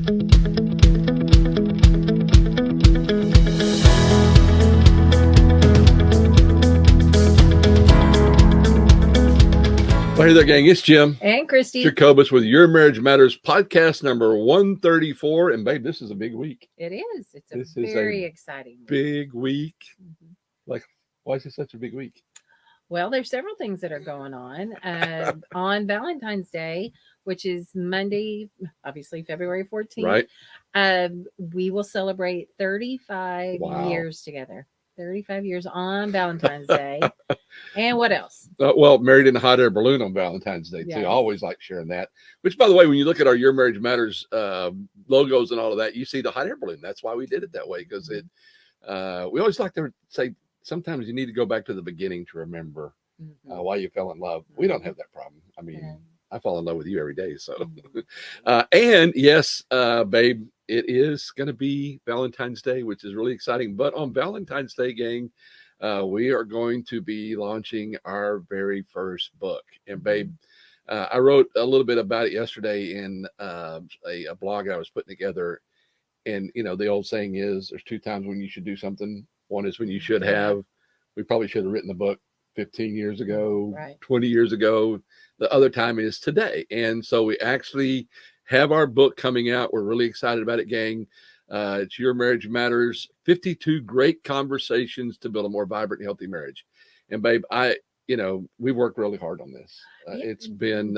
Well, hey there, gang. It's Jim. And Christy. Jacobus with Your Marriage Matters podcast number 134. And babe, this is a big week. It is. It's a very exciting week. Big week. Mm-hmm. Like, why is it such a big week? Well, there's several things that are going on. On Valentine's Day, which is Monday, obviously February 14th, right. We will celebrate 35 years together. 35 years on Valentine's Day. And what else? Well, married in a hot air balloon on Valentine's Day, too. Yes. I always like sharing that. Which, by the way, when you look at our Your Marriage Matters logos and all of that, you see the hot air balloon. That's why we did it that way, because we always like to say sometimes you need to go back to the beginning to remember why you fell in love. We don't have that problem. I mean, I fall in love with you every day. So, and yes, babe, it is going to be Valentine's Day, which is really exciting. But on Valentine's Day, gang, we are going to be launching our very first book. And babe, I wrote a little bit about it yesterday in a blog I was putting together. And, you know, the old saying is there's two times when you should do something. One is when you should have. We probably should have written the book 15 years ago, 20 years ago. The other time is today. And so we actually have our book coming out. We're really excited about it, gang. It's Your Marriage Matters, 52 Great Conversations to Build a More Vibrant and Healthy Marriage. And babe, we worked really hard on this. It's been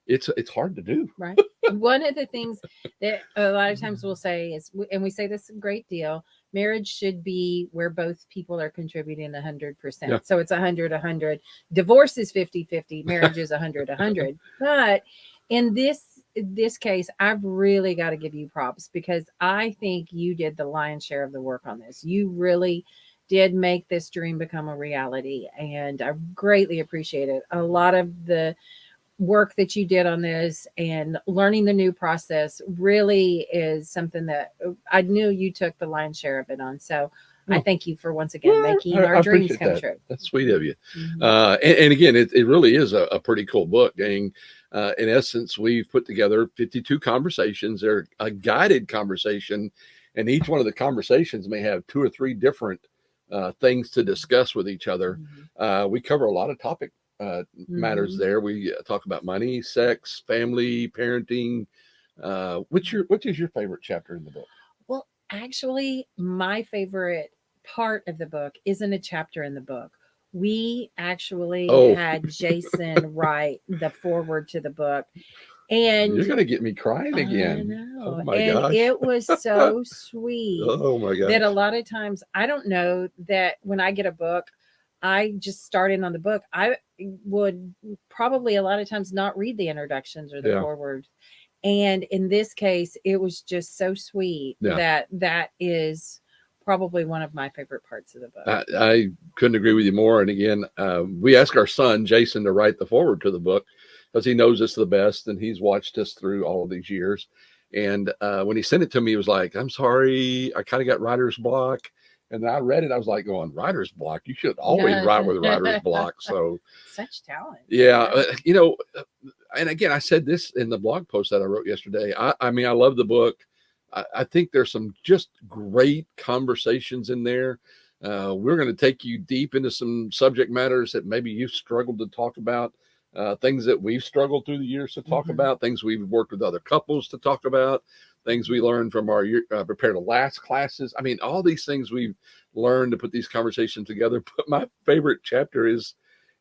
it's hard to do. Right. One of the things that a lot of times we'll say is, and we say this a great deal, marriage should be where both people are contributing 100%. Yeah. So it's 100-100. Divorce is 50-50. Marriage is 100-100. But in this case, I've really got to give you props, because I think you did the lion's share of the work on this. You really did make this dream become a reality, and I greatly appreciate it. A lot of the work that you did on this and learning the new process really is something that I knew you took the lion's share of it on. So I thank you for once again making our dreams come true. That's sweet of you. Mm-hmm. And again, it really is a pretty cool book, gang. In essence, we've put together 52 conversations. They're a guided conversation, and each one of the conversations may have 2 or 3 different things to discuss with each other. Mm-hmm. We cover a lot of topic matters there. We talk about money, sex, family, parenting. Which is your favorite chapter in the book? Well, actually, my favorite part of the book isn't a chapter in the book. We actually had Jason write the foreword to the book. And you're going to get me crying again. I know. Oh my gosh. It was so sweet. Oh my gosh. That a lot of times, I don't know that when I get a book, I just start in on the book. I would probably a lot of times not read the introductions or the foreword. And in this case, it was just so sweet that is probably one of my favorite parts of the book. I couldn't agree with you more. And again, we asked our son, Jason, to write the foreword to the book because he knows us the best and he's watched us through all of these years. And when he sent it to me, he was like, I'm sorry, I kind of got writer's block. And I read it. I was like going, writer's block. You should always write with writer's block. So such talent. Yeah. And again, I said this in the blog post that I wrote yesterday. I mean, I love the book. I think there's some just great conversations in there. We're going to take you deep into some subject matters that maybe you've struggled to talk about, things that we've struggled through the years to talk about, things we've worked with other couples to talk about, things we learned from our Prepare to Last classes. I mean, all these things we've learned to put these conversations together. But my favorite chapter is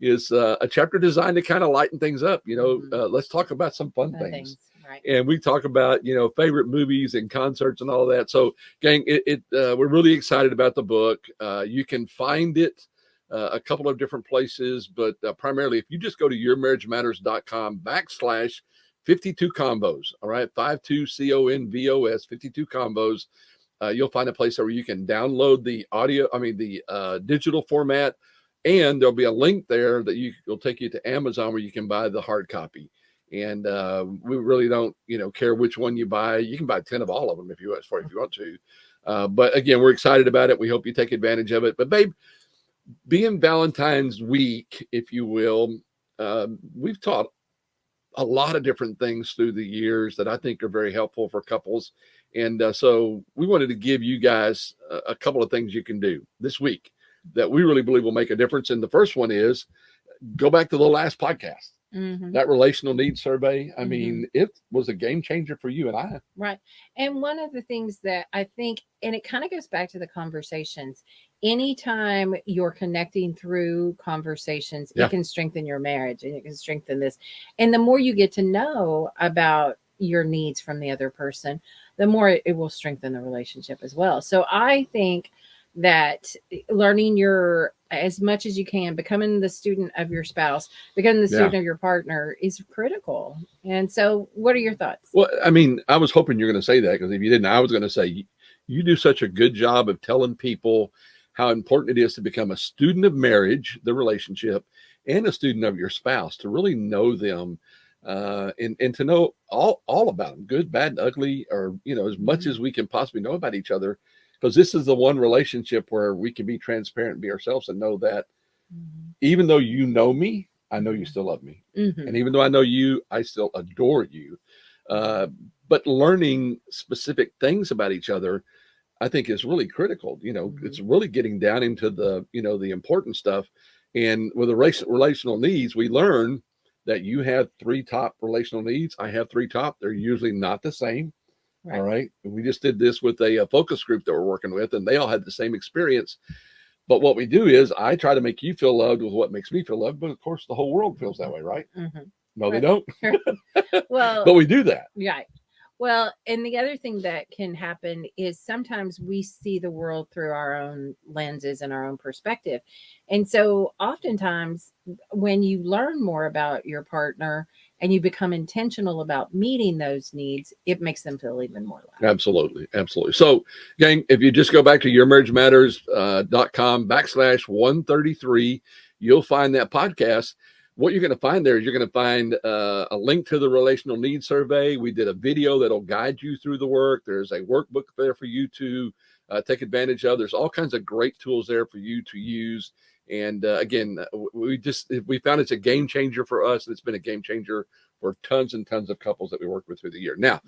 a chapter designed to kind of lighten things up. Let's talk about some fun things. Right. And we talk about, favorite movies and concerts and all of that. So, gang, we're really excited about the book. You can find it a couple of different places, but primarily if you just go to yourmarriagematters.com/52 combos, all right, 52 CONVOS, 52 combos. You'll find a place where you can download the digital format, and there'll be a link there that will take you to Amazon where you can buy the hard copy. And we really don't, care which one you buy. You can buy 10 of all of them if you want to. But again, we're excited about it. We hope you take advantage of it. But babe, being Valentine's week, if you will, we've taught a lot of different things through the years that I think are very helpful for couples. And so we wanted to give you guys a couple of things you can do this week that we really believe will make a difference. And the first one is go back to the last podcast. That relational needs survey. I mean, it was a game changer for you and I. Right. And one of the things that I think, and it kind of goes back to the conversations, anytime you're connecting through conversations, it can strengthen your marriage and it can strengthen this. And the more you get to know about your needs from the other person, the more it will strengthen the relationship as well. So I think that learning as much as you can, becoming the student of your spouse, becoming the student of your partner is critical. And so what are your thoughts? Well, I mean, I was hoping you're going to say that, because if you didn't, I was going to say you do such a good job of telling people how important it is to become a student of marriage, the relationship, and a student of your spouse, to really know them and to know all about them, good, bad, and ugly, or, as much as we can possibly know about each other. Because this is the one relationship where we can be transparent and be ourselves and know that even though you know me, I know you still love me. And even though I know you, I still adore you. But learning specific things about each other, I think, is really critical. It's really getting down into the important stuff. And with the relational needs, we learn that you have 3 top relational needs. I have 3 top. They're usually not the same. Right. All right. And we just did this with a focus group that we're working with, and they all had the same experience. But what we do is I try to make you feel loved with what makes me feel loved. But of course, the whole world feels that way, right? No, they don't. Well, but we do that. Right. Well, and the other thing that can happen is sometimes we see the world through our own lenses and our own perspective. And so oftentimes when you learn more about your partner and you become intentional about meeting those needs, it makes them feel even more loved. Absolutely. Absolutely. So, gang, if you just go back to yourmarriagematters.com/133, you'll find that podcast. What you're going to find there is you're going to find a link to the relational needs survey. We did a video that'll guide you through the work. There's a workbook there for you to take advantage of. There's all kinds of great tools there for you to use. And again, we found it's a game changer for us, and it's been a game changer for tons and tons of couples that we work with through the year. Now,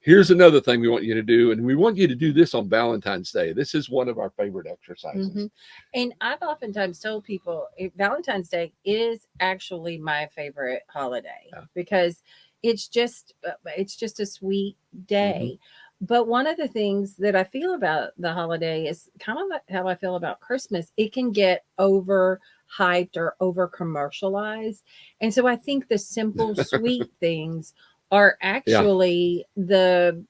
here's another thing we want you to do, and we want you to do this on Valentine's Day. This is one of our favorite exercises. And I've oftentimes told people Valentine's Day is actually my favorite holiday because it's just a sweet day. But one of the things that I feel about the holiday is kind of how I feel about Christmas. It can get overhyped or over commercialized. And so I think the simple, sweet things are actually the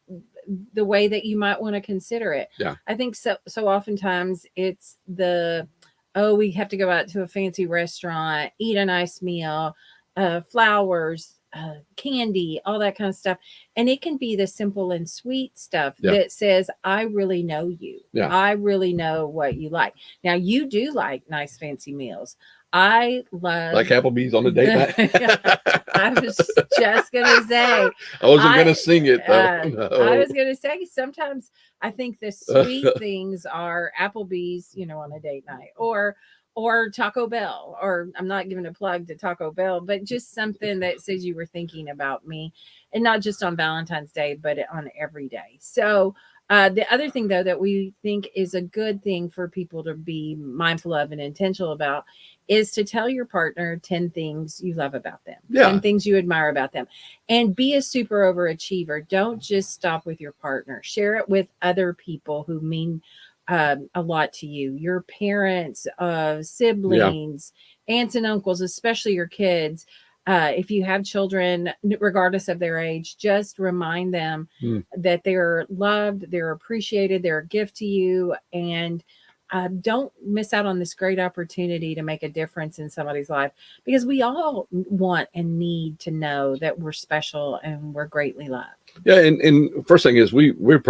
way that you might want to consider it. I think so oftentimes it's we have to go out to a fancy restaurant, eat a nice meal, flowers, candy, all that kind of stuff. And it can be the simple and sweet stuff that says, I really know you. I really know what you like. Now, you do like nice fancy meals. I love like Applebee's on a date night. I was just gonna say I wasn't gonna sing it though. No. I was gonna say sometimes I think the sweet things are Applebee's, on a date night, or Taco Bell, or I'm not giving a plug to Taco Bell, but just something that says you were thinking about me, and not just on Valentine's Day, but on every day. So the other thing, though, that we think is a good thing for people to be mindful of and intentional about is to tell your partner 10 things you love about them, 10 things you admire about them, and be a super overachiever. Don't just stop with your partner. Share it with other people who mean a lot to you, your parents, siblings, aunts and uncles, especially your kids. If you have children, regardless of their age, just remind them that they're loved, they're appreciated, they're a gift to you, and don't miss out on this great opportunity to make a difference in somebody's life, because we all want and need to know that we're special and we're greatly loved. Yeah, and first thing is we're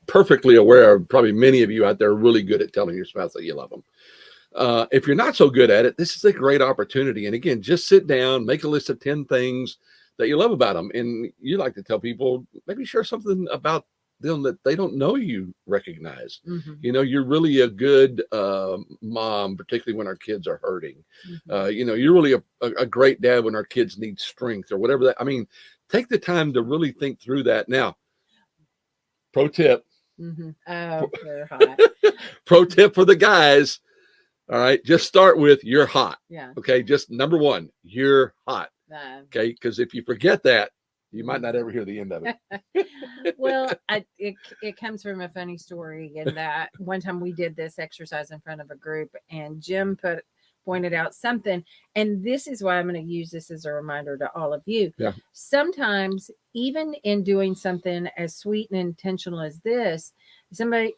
perfectly aware of, probably many of you out there are really good at telling your spouse that you love them. If you're not so good at it, this is a great opportunity. And again, just sit down, make a list of 10 things that you love about them. And you like to tell people, maybe share something about them that they don't know you recognize. Mm-hmm. You know, you're really a good mom, particularly when our kids are hurting. Mm-hmm. You know, you're really a great dad when our kids need strength or whatever that. I mean, take the time to really think through that. Now, pro tip. Mm-hmm. Oh, you're hot. Pro tip for the guys. All right, just start with you're hot. Yeah. Okay, just number one, you're hot. Okay, because if you forget that, you might not ever hear the end of it. Well, it comes from a funny story in that one time we did this exercise in front of a group, and Jim pointed out something, and this is why I'm going to use this as a reminder to all of you. Yeah. Sometimes, even in doing something as sweet and intentional as this,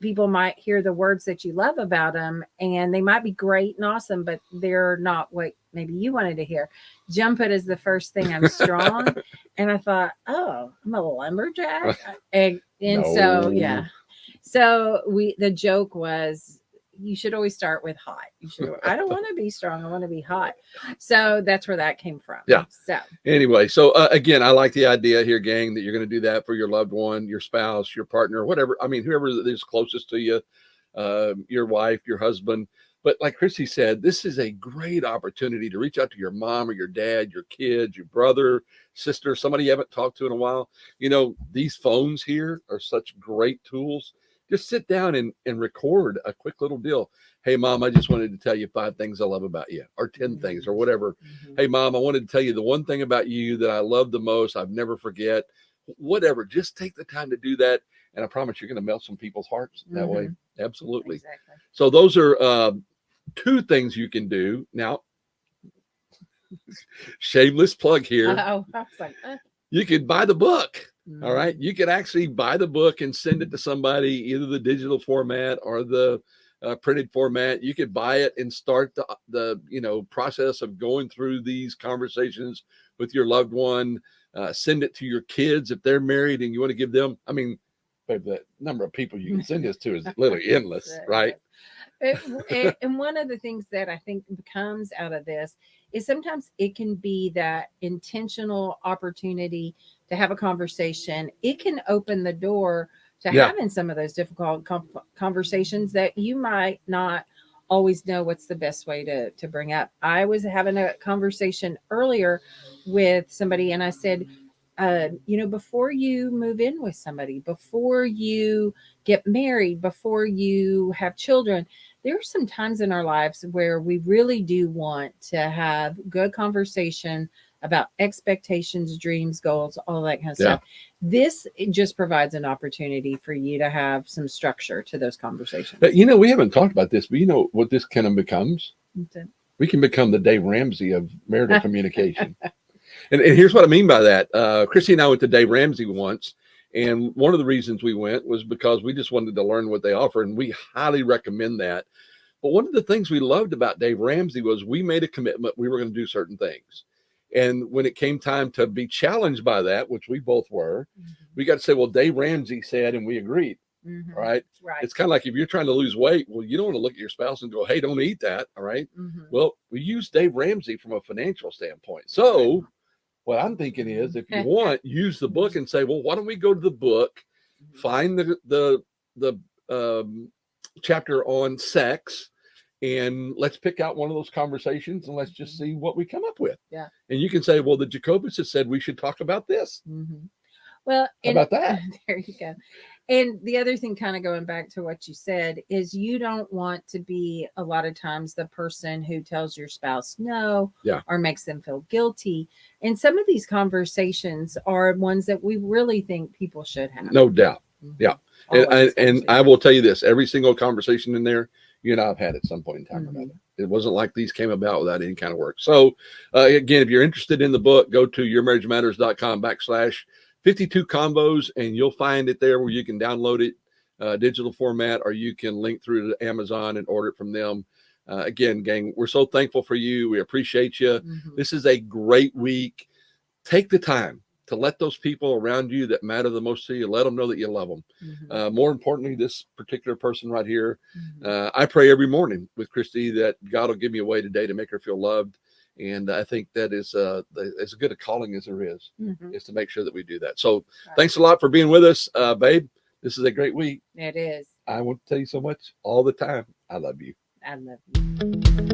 people might hear the words that you love about them, and they might be great and awesome, but they're not what maybe you wanted to hear. Jim put as the first thing, I'm strong. And I thought, oh, I'm a lumberjack. And No. so, yeah. So the joke was, you should always start with hot. I don't want to be strong. I want to be hot. So that's where that came from. Yeah. So anyway, so again, I like the idea here, gang, that you're going to do that for your loved one, your spouse, your partner, whatever. I mean, whoever is closest to you, your wife, your husband. But like Christy said, this is a great opportunity to reach out to your mom or your dad, your kids, your brother, sister, somebody you haven't talked to in a while. You know, these phones here are such great tools. Just sit down and record a quick little deal. Hey, Mom, I just wanted to tell you 5 things I love about you, or 10 things, or whatever. Mm-hmm. Hey, Mom, I wanted to tell you the one thing about you that I love the most. I've never forget. Whatever. Just take the time to do that. And I promise you're going to melt some people's hearts that way. Absolutely. Exactly. So those are 2 things you can do. Now, shameless plug here. Oh, I was like, You could buy the book. mm-hmm. All right. You could actually buy the book and send it to somebody, either the digital format or the printed format. You could buy it and start the process of going through these conversations with your loved one. Send it to your kids if they're married and you want to give them. I mean, the number of people you can send this to is literally endless, right? And one of the things that I think comes out of this is sometimes it can be that intentional opportunity to have a conversation. It can open the door to having some of those difficult conversations that you might not always know what's the best way to bring up. I was having a conversation earlier with somebody, and I said, before you move in with somebody, before you get married, before you have children, there are some times in our lives where we really do want to have good conversation about expectations, dreams, goals, all that kind of stuff. This just provides an opportunity for you to have some structure to those conversations. But we haven't talked about this, but you know what this kind of becomes? We can become the Dave Ramsey of marital communication. And here's what I mean by that. Christy and I went to Dave Ramsey once, and one of the reasons we went was because we just wanted to learn what they offer, and we highly recommend that. But one of the things we loved about Dave Ramsey was we made a commitment we were going to do certain things. And when it came time to be challenged by that, which we both were, we got to say, well, Dave Ramsey said, and we agreed. Mm-hmm. Right. It's kind of like if you're trying to lose weight, well, you don't want to look at your spouse and go, hey, don't eat that. All right. Mm-hmm. Well, we use Dave Ramsey from a financial standpoint. So what I'm thinking is, if you want, use the book and say, well, why don't we go to the book, find the chapter on sex, and let's pick out one of those conversations and let's just see what we come up with. Yeah. And you can say, well, the Jacobus has said we should talk about this. Mm-hmm. Well, how about that? There you go. And the other thing, kind of going back to what you said, is you don't want to be a lot of times the person who tells your spouse no, or makes them feel guilty. And some of these conversations are ones that we really think people should have. No doubt. Mm-hmm. Yeah. And I will tell you this, every single conversation in there, you and I have had at some point in time or another. It wasn't like these came about without any kind of work. So again, if you're interested in the book, go to yourmarriagematters.com/52 combos, and you'll find it there where you can download it digital format, or you can link through to Amazon and order it from them. Again, gang, we're so thankful for you. We appreciate you. This is a great week. Take the time to let those people around you that matter the most to you, let them know that you love them. More importantly, this particular person right here, I pray every morning with Christy that God will give me a way today to make her feel loved. And I think that is as good a calling as there is to make sure that we do that. So thanks a lot for being with us, babe. This is a great week. It is. I want to tell you so much all the time. I love you. I love you.